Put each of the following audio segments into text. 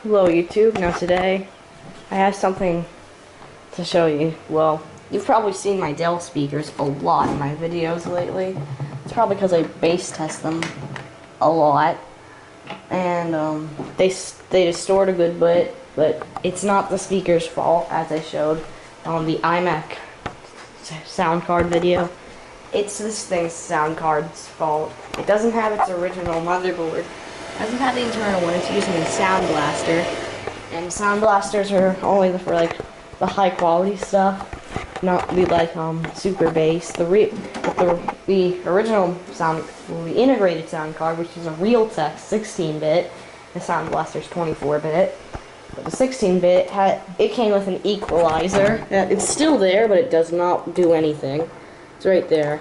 Hello YouTube. Now today I have something to show you. Well, you've probably seen my Dell speakers a lot in my videos lately. It's probably because I bass test them a lot, and they distort a good bit, but it's not the speaker's fault, as I showed on the iMac sound card video. It's this thing's sound card's fault. It doesn't have its original motherboard. It doesn't have the internal one. It's using a Sound Blaster, and Sound Blasters are only for like the high quality stuff, not the like super bass. The original sound, the integrated sound card, which is a Realtek 16-bit. The Sound Blaster's 24-bit. But the 16-bit it came with an equalizer. It's still there, but it does not do anything. It's right there.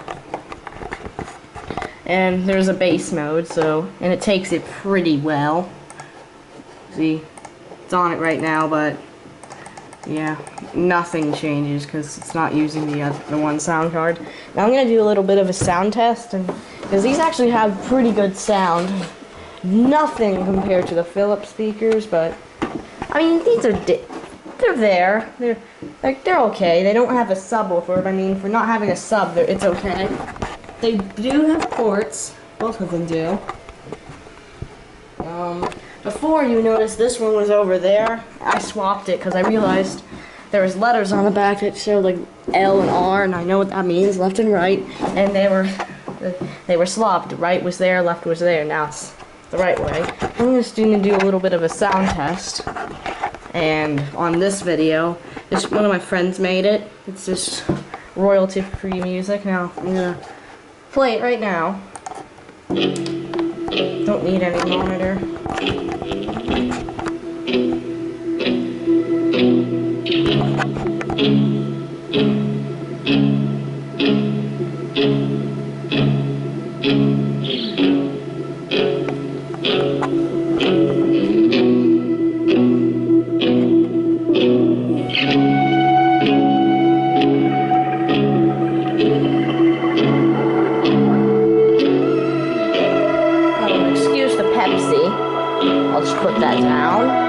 And there's a bass mode, and it takes it pretty well. See, it's on it right now, but yeah, nothing changes because it's not using the one sound card. Now I'm gonna do a little bit of a sound test, because these actually have pretty good sound. Nothing compared to the Philips speakers, but I mean these are they're there. They're okay. They don't have a subwoofer, but I mean for not having a sub, it's okay. They do have ports. Both of them do. Before you noticed this one was over there. I swapped it because I realized there was letters on the back that showed like L and R, and I know what that means, left and right. And they were swapped. Right was there, left was there. Now it's the right way. I'm just going to do a little bit of a sound test. And on this video, one of my friends made it. It's just royalty-free music. Now I'm gonna play it right now. Don't need any monitor. I'll just put that down.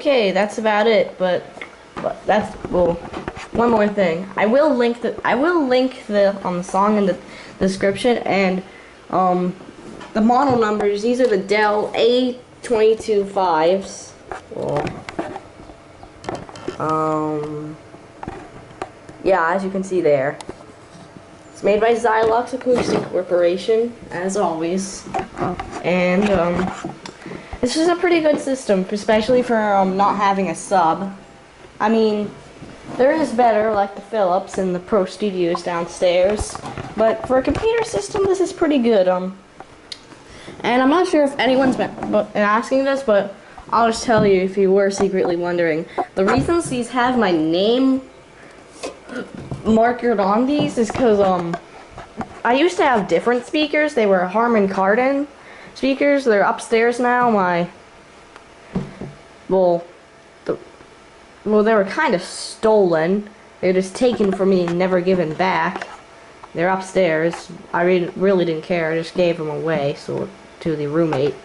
Okay, that's about it. But that's well. One more thing. I will link the song in the description, and the model numbers. These are the Dell A225s. Well, yeah, as you can see there. It's made by Xylox Acoustic Corporation, as always. And this is a pretty good system, especially for not having a sub. I mean, there is better, like the Philips and the Pro Studios downstairs, but for a computer system, this is pretty good. And I'm not sure if anyone's been asking this, but I'll just tell you if you were secretly wondering. The reasons these have my name marked on these is because I used to have different speakers. They were Harman Kardon speakers. They're upstairs now. Well, they were kind of stolen. They were just taken from me and never given back. They're upstairs. I really didn't care. I just gave them away to the roommate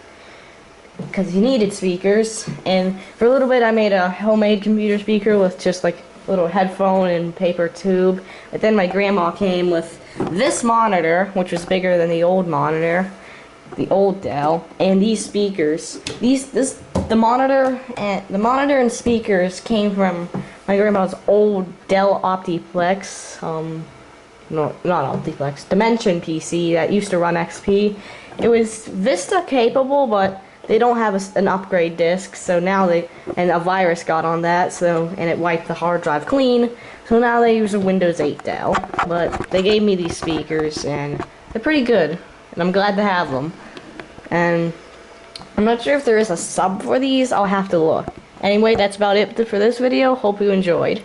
because he needed speakers. And for a little bit, I made a homemade computer speaker with just like a little headphone and paper tube. But then my grandma came with this monitor, which was bigger than the old monitor, the old Dell, and these speakers. The monitor and speakers came from my grandma's old Dell Optiplex, no, not Optiplex, Dimension PC that used to run XP. It was Vista capable, but they don't have an upgrade disk, so now and a virus got on that, and it wiped the hard drive clean, so now they use a Windows 8 Dell. But they gave me these speakers, and they're pretty good, and I'm glad to have them. And I'm not sure if there is a sub for these. I'll have to look. Anyway, that's about it for this video. Hope you enjoyed.